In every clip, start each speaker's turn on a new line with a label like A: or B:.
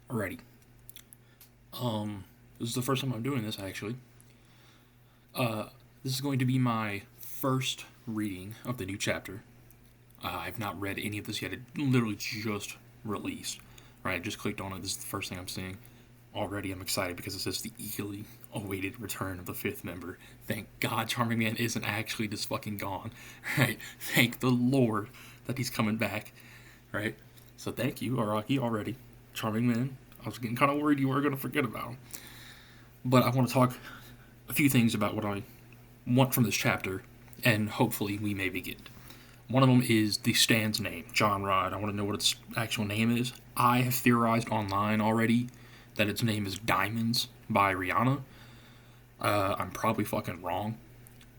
A: Alrighty. This is the first time I'm doing this, actually. Uh, this is going to be my first reading of the new chapter. I've not read any of this yet. It literally just released. Right, I just clicked on it. This is the first thing I'm seeing. Already, I'm excited because it says the eagerly awaited return of the fifth member. Thank God Charming Man isn't actually just fucking gone. Right? Thank the Lord that he's coming back. Right? So thank you, Araki, already. Charming Man. I was getting kind of worried you were going to forget about him. But I want to talk a few things about what I want from this chapter, and hopefully we maybe get. One of them is the stand's name, John Rod. I want to know what its actual name is. I have theorized online already that its name is Diamonds by Rihanna. I'm probably fucking wrong,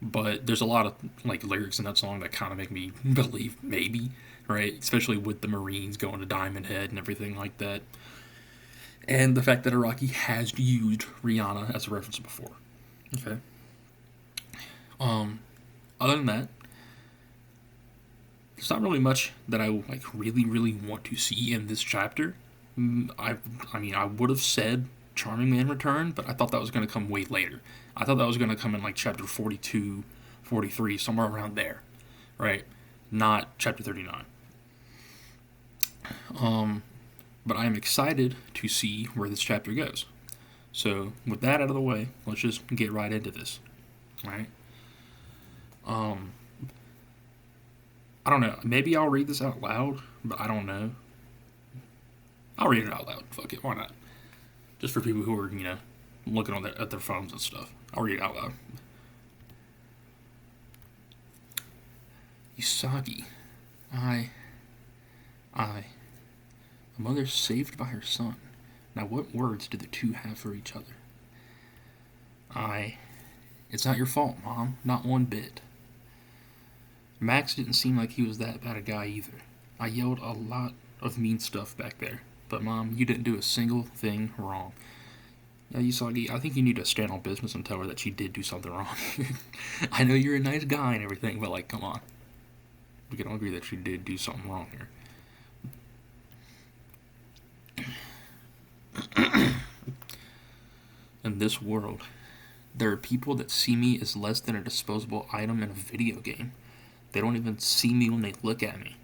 A: but there's a lot of like lyrics in that song that kind of make me believe maybe, right? Especially with the Marines going to Diamond Head and everything like that, and the fact that Iraqi has used Rihanna as a reference before. Okay. Um. Other than that, there's not really much that I like really want to see in this chapter. I mean, I would have said Charming Man return, but I thought that was going to come way later. I thought that was going to come in like chapter 42, 43, somewhere around there, right? Not chapter 39. Um, but I am excited to see where this chapter goes. So, with that out of the way, let's just get right into this, right? Um, I don't know. Maybe I'll read this out loud, but I don't know. I'll read it out loud. Fuck it, why not? Just for people who are, looking at their phones and stuff. I'll read it out loud. Usagi. I. A mother saved by her son. Now, what words do the two have for each other? I. It's not your fault, Mom. Not one bit. Max didn't seem like he was that bad a guy either. I yelled a lot of mean stuff back there. But, Mom, you didn't do a single thing wrong. Yeah, Usagi, I think you need to stand on business and tell her that she did do something wrong. I know you're a nice guy and everything, but, like, come on. We can all agree that she did do something wrong here. In this world, there are people that see me as less than a disposable item in a video game. They don't even see me when they look at me.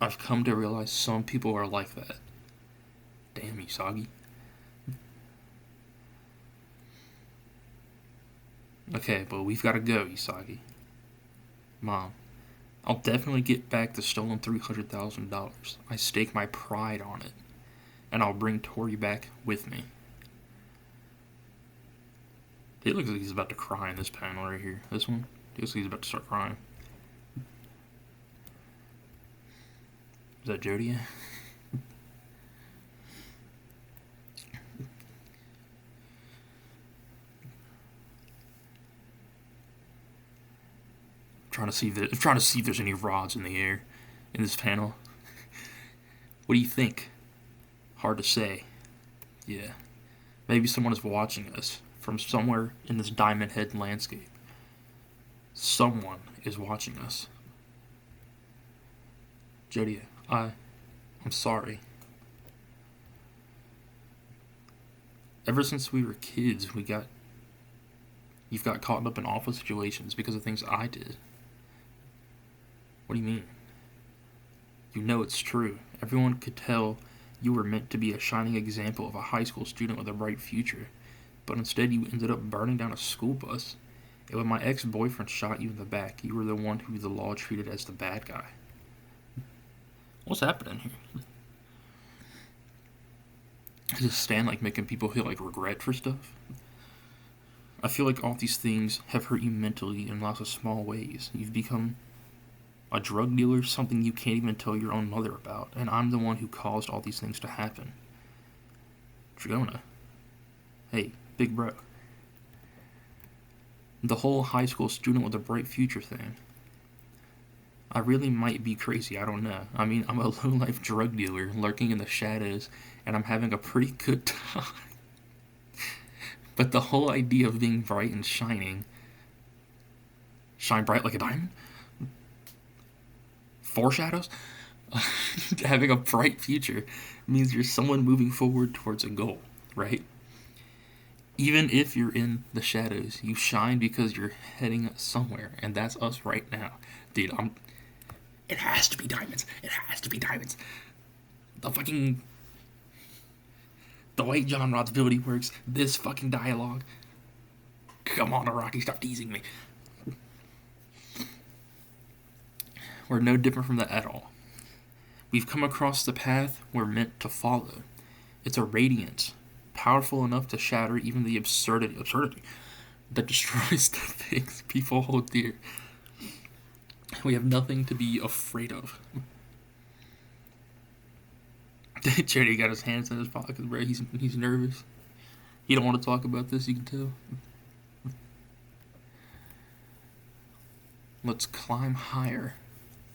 A: I've come to realize some people are like that. Damn, Usagi. Okay, but we've got to go, Usagi. Mom, I'll definitely get back the stolen $300,000. I stake my pride on it. And I'll bring Tori back with me. He looks like he's about to cry in this panel right here. This one? He looks like he's about to start crying. Is that Jodia? trying to see if there's any rods in the air in this panel. What do you think? Hard to say. Yeah. Maybe someone is watching us from somewhere in this Diamond Head landscape. Someone is watching us. Jodia, I'm sorry. Ever since we were kids, you've got caught up in awful situations because of things I did. What do you mean? You know it's true. Everyone could tell you were meant to be a shining example of a high school student with a bright future, but instead you ended up burning down a school bus. And when my ex-boyfriend shot you in the back, you were the one who the law treated as the bad guy. What's happening here? Does Stan like making people feel like regret for stuff? I feel like all these things have hurt you mentally in lots of small ways. You've become a drug dealer, something you can't even tell your own mother about, and I'm the one who caused all these things to happen. Dragona. Hey, big bro. The whole high school student with a bright future thing. I really might be crazy, I don't know. I mean, I'm a low-life drug dealer lurking in the shadows, and I'm having a pretty good time. But the whole idea of being bright and shining... Shine bright like a diamond? Foreshadows? Having a bright future means you're someone moving forward towards a goal, right? Even if you're in the shadows, you shine because you're heading somewhere, and that's us right now. Dude, it has to be diamonds. It has to be diamonds. The fucking... The way John Rod's ability works, this fucking dialogue. Come on, Araki, stop teasing me. We're no different from that at all. We've come across the path we're meant to follow. It's a radiance, powerful enough to shatter even the absurdity that destroys the things people hold dear. We have nothing to be afraid of. Charity got his hands in his pockets, bro. He's nervous. He don't want to talk about this, you can tell. Let's climb higher.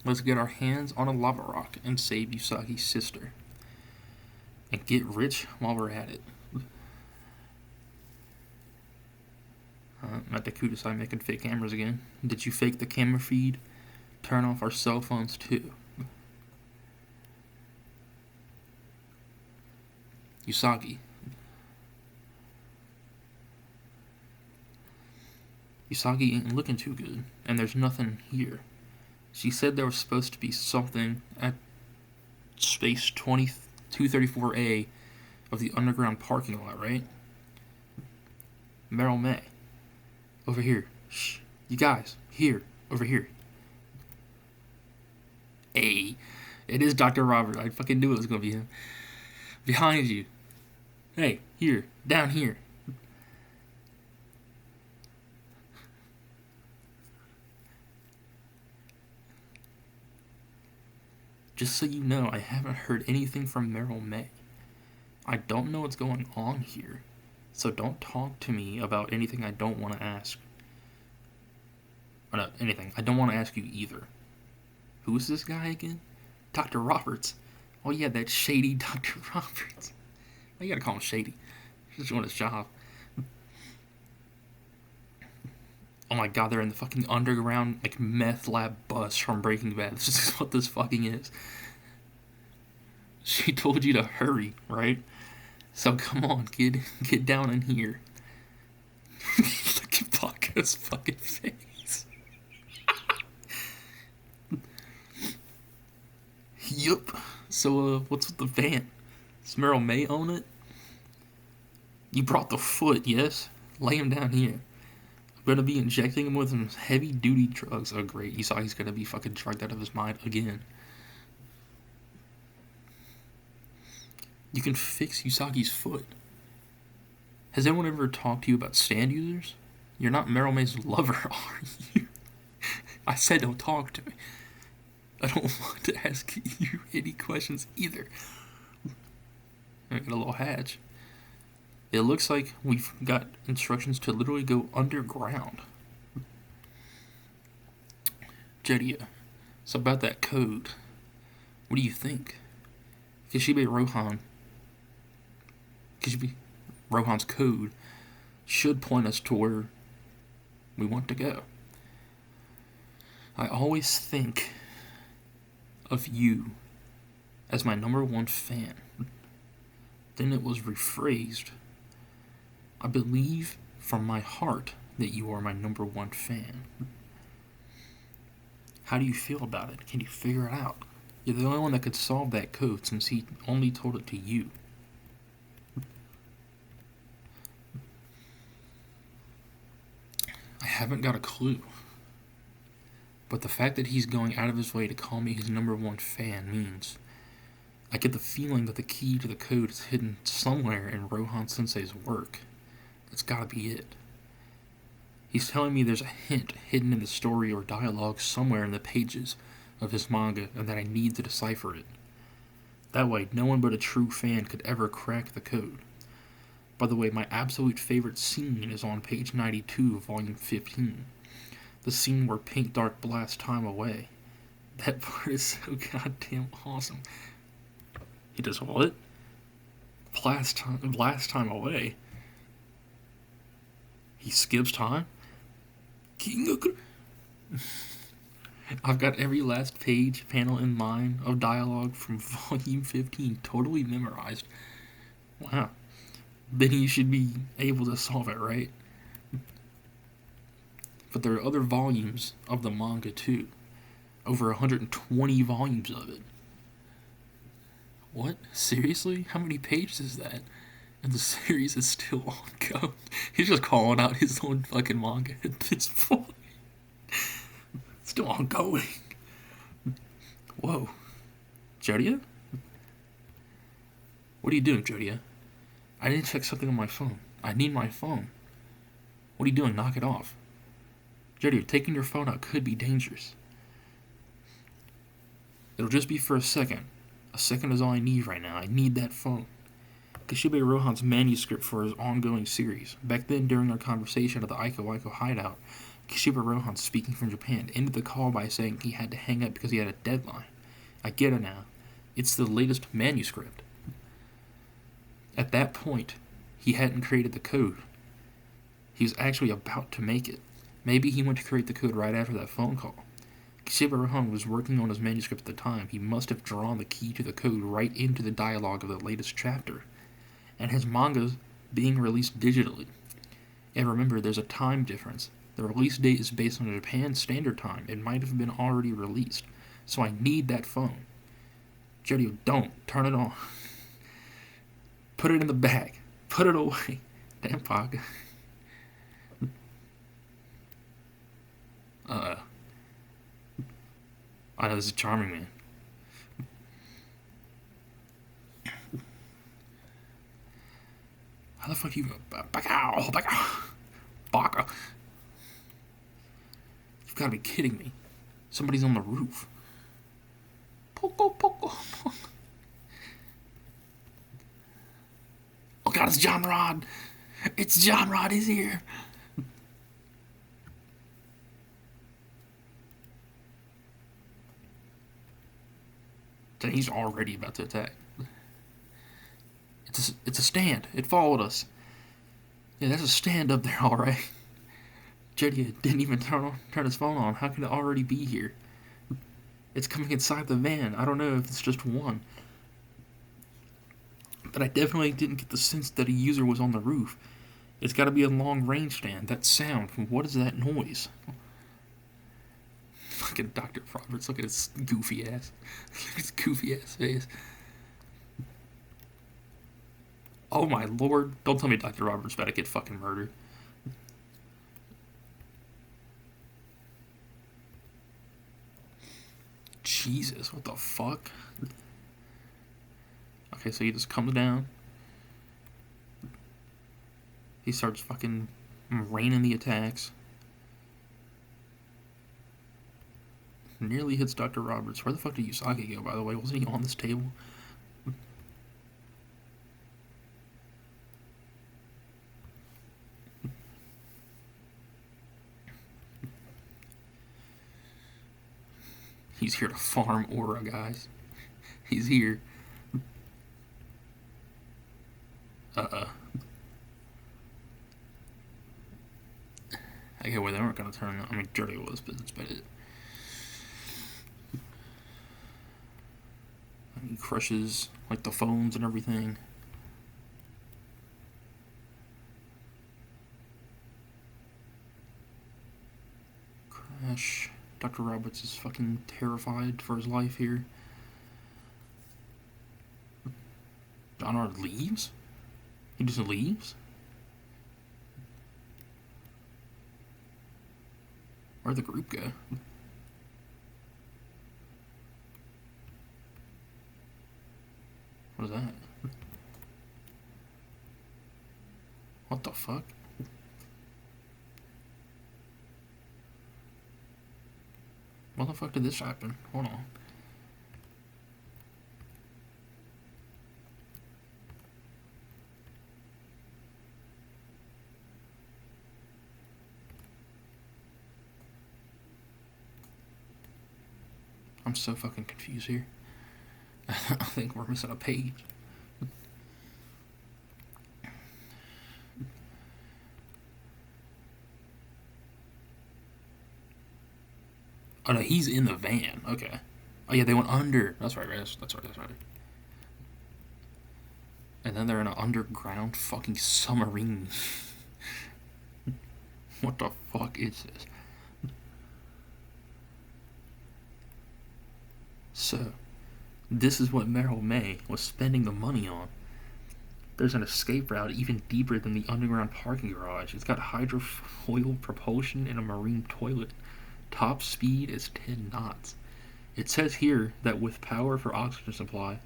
A: Let's get our hands on a lava rock and save Usagi's sister. And get rich while we're at it. At the Kudasai making fake cameras again. Did you fake the camera feed? Turn off our cell phones too. Usagi. Usagi ain't looking too good, and there's nothing here. She said there was supposed to be something at space 2234A of the underground parking lot, right? Meryl May. Over here. Shh. You guys. Here. Over here. Hey. It is Dr. Robert. I fucking knew it was going to be him. Behind you. Hey. Here. Down here. Just so you know, I haven't heard anything from Meryl May. I don't know what's going on here, so don't talk to me about anything I don't want to ask. Or not anything. I don't want to ask you either. Who is this guy again? Dr. Roberts. Oh yeah, that shady Dr. Roberts. Why you gotta call him shady? He's just doing his job. Oh my god, they're in the fucking underground, like, meth lab bus from Breaking Bad. This is what this fucking is. She told you to hurry, right? So come on, kid. Get down in here. Look at Baka's fucking face. Yup. So, what's with the van? Does Meryl May own it? You brought the foot, yes? Lay him down here. Gonna be injecting him with some heavy duty drugs. Oh great, you saw he's gonna be fucking drugged out of his mind again. You can fix Usagi's foot. Has anyone ever talked to you about stand users? You're not Meryl May's lover, are you? I said don't talk to me. I don't want to ask you any questions either. I got a little hatch. It looks like we've got instructions to literally go underground. Jedia, so about that code, what do you think? Rohan's code should point us to where we want to go. I always think of you as my number one fan. Then it was rephrased. I believe from my heart that you are my number one fan. How do you feel about it? Can you figure it out? You're the only one that could solve that code since he only told it to you. I haven't got a clue. But the fact that he's going out of his way to call me his number one fan means I get the feeling that the key to the code is hidden somewhere in Rohan Sensei's work. That's gotta be it. He's telling me there's a hint hidden in the story or dialogue somewhere in the pages of his manga and that I need to decipher it. That way, no one but a true fan could ever crack the code. By the way, my absolute favorite scene is on page 92 of volume 15. The scene where Pink Dark blasts time away. That part is so goddamn awesome. He does what? Blast time away? He skips time? I've got every last page, panel, and line of dialogue from Volume 15 totally memorized. Wow. Then you should be able to solve it, right? But there are other volumes of the manga too. Over 120 volumes of it. What? Seriously? How many pages is that? And the series is still ongoing. He's just calling out his own fucking manga at this point. It's still ongoing. Whoa. Jodia? What are you doing, Jodia? I need to check something on my phone. I need my phone. What are you doing? Knock it off. Jodia, taking your phone out could be dangerous. It'll just be for a second. A second is all I need right now. I need that phone. Kishibe Rohan's manuscript for his ongoing series. Back then, during our conversation at the Aiko Aiko hideout, Kishibe Rohan, speaking from Japan, ended the call by saying he had to hang up because he had a deadline. I get it now. It's the latest manuscript. At that point, he hadn't created the code. He was actually about to make it. Maybe he went to create the code right after that phone call. Kishibe Rohan was working on his manuscript at the time. He must have drawn the key to the code right into the dialogue of the latest chapter. And his manga's being released digitally. And remember, there's a time difference. The release date is based on Japan Standard Time. It might have been already released. So I need that phone. Jodio, don't. Turn it on. Put it in the bag. Put it away. Damn Paga. I know this is charming, man. How the fuck you... Baka! Baka! Baka! You've got to be kidding me. Somebody's on the roof. Poco, poco, poco. Oh god, it's John Rod! It's John Rod, he's here! And he's already about to attack. It's a stand. It followed us. Yeah, there's a stand up there, alright. Jetty didn't even turn his phone on. How can it already be here? It's coming inside the van. I don't know if it's just one. But I definitely didn't get the sense that a user was on the roof. It's got to be a long range stand. That sound. What is that noise? Fucking Dr. Roberts. Look at his goofy ass. His goofy ass face. Oh my lord. Don't tell me Dr. Roberts about to get fucking murdered. Jesus, what the fuck? Okay, so he just comes down. He starts fucking raining the attacks. Nearly hits Dr. Roberts. Where the fuck did Usagi go, by the way? Wasn't he on this table? He's here to farm aura, guys. He's here. Okay, well, they weren't gonna turn on. I mean, Dirty was, but it's about it. He crushes, like, the phones and everything. Crash. Dr. Roberts is fucking terrified for his life here. Donard leaves? He just leaves? Where'd the group go? What is that? What the fuck? What the fuck did this happen? Hold on. I'm so fucking confused here. I think we're missing a page. Oh no, he's in the van. Okay. Oh yeah, they went under. That's right. That's right. And then they're in an underground fucking submarine. What the fuck is this? So, this is what Merrill May was spending the money on. There's an escape route even deeper than the underground parking garage. It's got hydrofoil propulsion and a marine toilet. Top speed is 10 knots. It says here that with power for oxygen supply,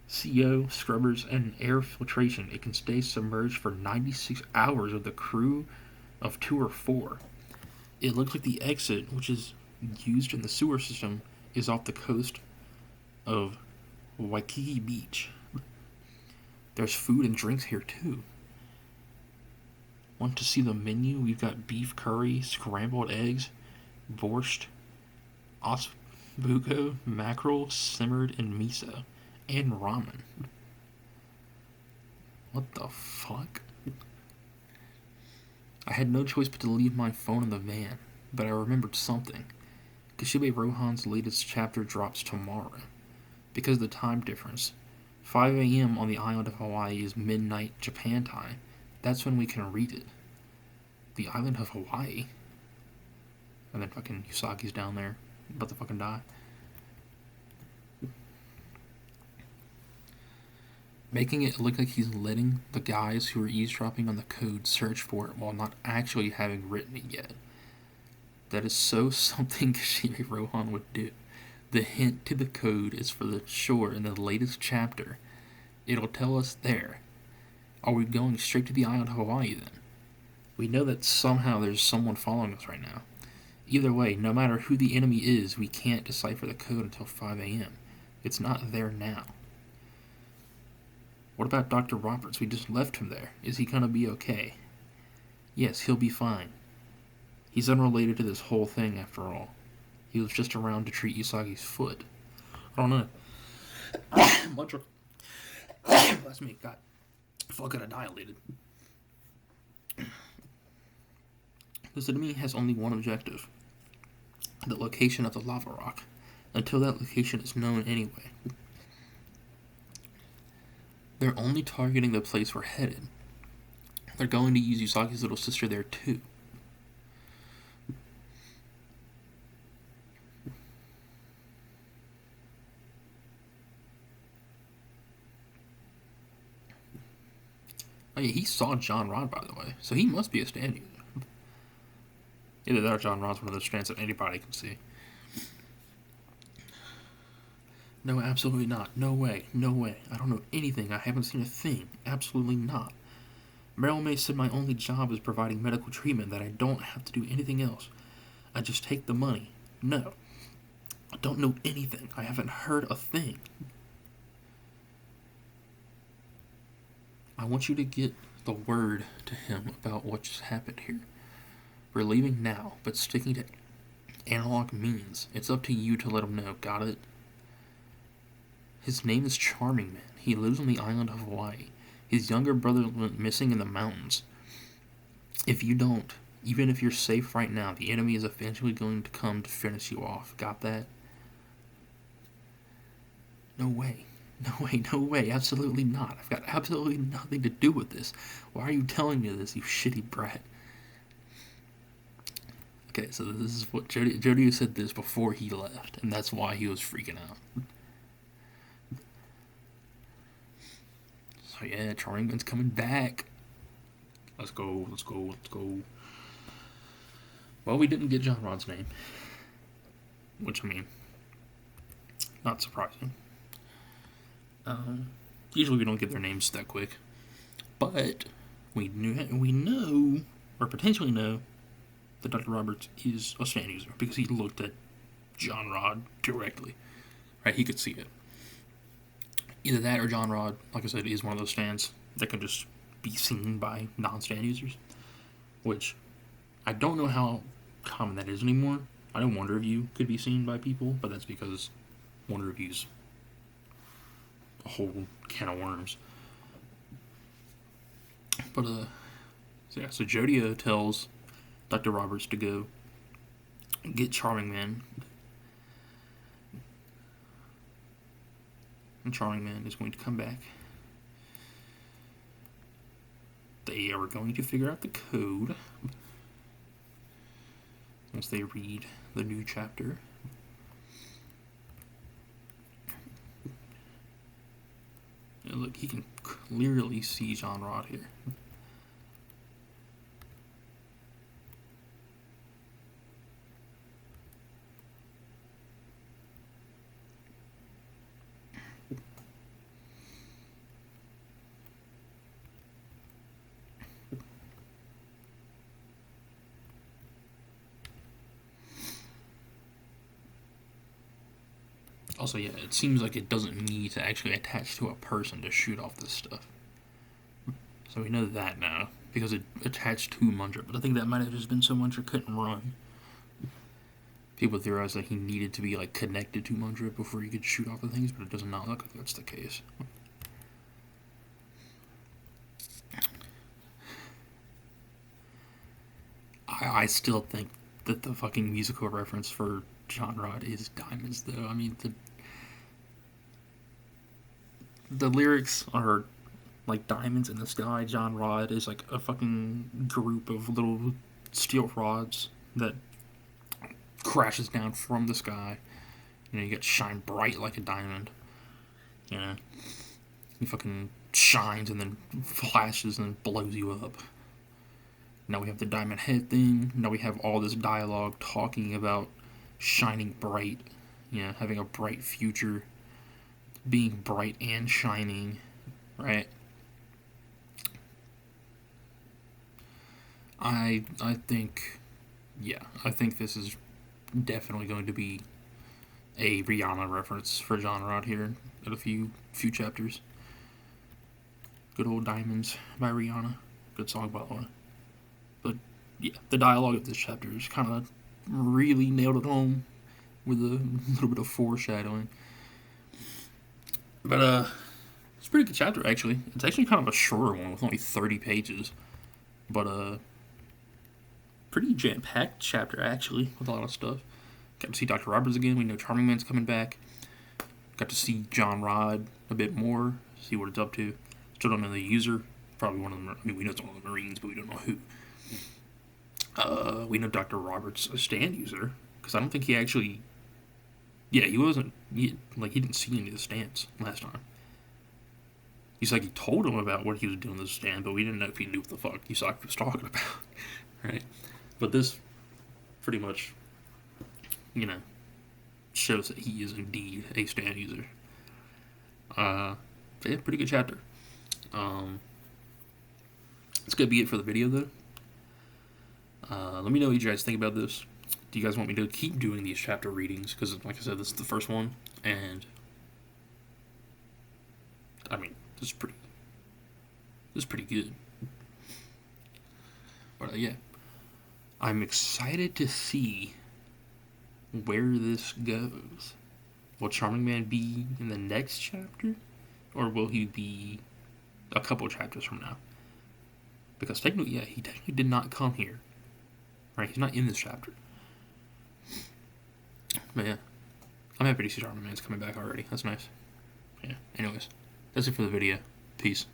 A: CO, scrubbers, and air filtration, it can stay submerged for 96 hours with a crew of 2 or 4. It looks like the exit, which is used in the sewer system, is off the coast of Waikiki Beach. There's food and drinks here too. Want to see the menu? We've got beef curry, scrambled eggs, borscht, osbuco, mackerel simmered in miso, and ramen. What the fuck? I had no choice but to leave my phone in the van, but I remembered something. Kashibe Rohan's latest chapter drops tomorrow. Because of the time difference, 5 a.m. on the island of Hawaii is midnight Japan time. That's when we can read it. The island of Hawaii? And then fucking Usagi's down there, about to fucking die. Making it look like he's letting the guys who are eavesdropping on the code search for it while not actually having written it yet. That is so something Kashibe Rohan would do. The hint to the code is for the shore in the latest chapter. It'll tell us there. Are we going straight to the island of Hawaii then? We know that somehow there's someone following us right now. Either way, no matter who the enemy is, we can't decipher the code until 5 a.m. It's not there now. What about Dr. Roberts? We just left him there. Is he gonna be okay? Yes, he'll be fine. He's unrelated to this whole thing after all. He was just around to treat Usagi's foot. I don't know. Bless me, God. Fucking annihilated. This enemy has only one objective. The location of the lava rock. Until that location is known anyway. They're only targeting the place we're headed. They're going to use Usagi's little sister there too. Oh yeah, he saw John Rod, by the way, so he must be a stand user. Either that or John Rod's one of those strands that anybody can see. No, absolutely not. No way. No way. I don't know anything. I haven't seen a thing. Absolutely not. Merrill May said my only job is providing medical treatment, that I don't have to do anything else. I just take the money. No. I don't know anything. I haven't heard a thing. I want you to get the word to him about what just happened here. We're leaving now, but sticking to analog means. It's up to you to let him know. Got it? His name is Charming Man. He lives on the island of Hawaii. His younger brother went missing in the mountains. If you don't, even if you're safe right now, the enemy is eventually going to come to finish you off. Got that? No way. No way, no way, absolutely not. I've got absolutely nothing to do with this. Why are you telling me this, you shitty brat? Okay, so this is what Jody said this before he left, and that's why he was freaking out. So yeah, Charming Man's coming back. Let's go. Well, we didn't get John Rod's name. Which, I mean, not surprising. Usually we don't get their names that quick. But we know, or potentially know, that Dr. Roberts is a stand user because he looked at John Rod directly. Right? He could see it. Either that or John Rod, like I said, is one of those stands that can just be seen by non-stand users. Which, I don't know how common that is anymore. I know Wonder Review could be seen by people, but that's because Wonder Review's a whole can of worms. But, so Jodio tells Dr. Roberts to go get Charming Man. And Charming Man is going to come back. They are going to figure out the code once they read the new chapter. And look, he can clearly see John Rod here. Also, yeah, it seems like it doesn't need to actually attach to a person to shoot off this stuff. So we know that now, because it attached to Mundra, but I think that might have just been so Mundra couldn't run. People theorize that he needed to be, like, connected to Mundra before he could shoot off the things, but it does not look like that's the case. I still think that the fucking musical reference for John Rod is Diamonds, though. I mean, the lyrics are like diamonds in the sky. John Rod is like a fucking group of little steel rods that crashes down from the sky. You know, you get shine bright like a diamond. You know, he fucking shines and then flashes and blows you up. Now we have the diamond head thing. Now we have all this dialogue talking about shining bright. You know, having a bright future. Being bright and shining. Right? I think, yeah, I think this is definitely going to be a Rihanna reference for John Rod here in a few chapters. Good old Diamonds by Rihanna. Good song, by the way. But yeah, the dialogue of this chapter is kind of really nailed it home with a little bit of foreshadowing. But it's a pretty good chapter, actually. It's actually kind of a shorter one with only 30 pages. But pretty jam-packed chapter, actually, with a lot of stuff. Got to see Dr. Roberts again. We know Charming Man's coming back. Got to see John Rod a bit more, see what it's up to. Still don't know the user. Probably one of them. I mean, we know it's one of the Marines, but we don't know who. We know Dr. Roberts a stand user, because I don't think he actually... Yeah, he wasn't... He didn't see any of the stands last time. He's like, he told him about what he was doing in the stand, but we didn't know if he knew what the fuck he was talking about. Right? But this pretty much, you know, shows that he is indeed a stand user. So yeah, pretty good chapter. That's gonna be it for the video, though. Let me know what you guys think about this. Do you guys want me to keep doing these chapter readings? Because, like I said, this is the first one, and I mean, this is pretty good. But yeah, I'm excited to see where this goes. Will Charming Man be in the next chapter? Or will he be a couple chapters from now? Because technically, yeah, he technically did not come here. Right? He's not in this chapter. But yeah, I'm happy to see Charming Man's coming back already. That's nice. Yeah, anyways, that's it for the video. Peace.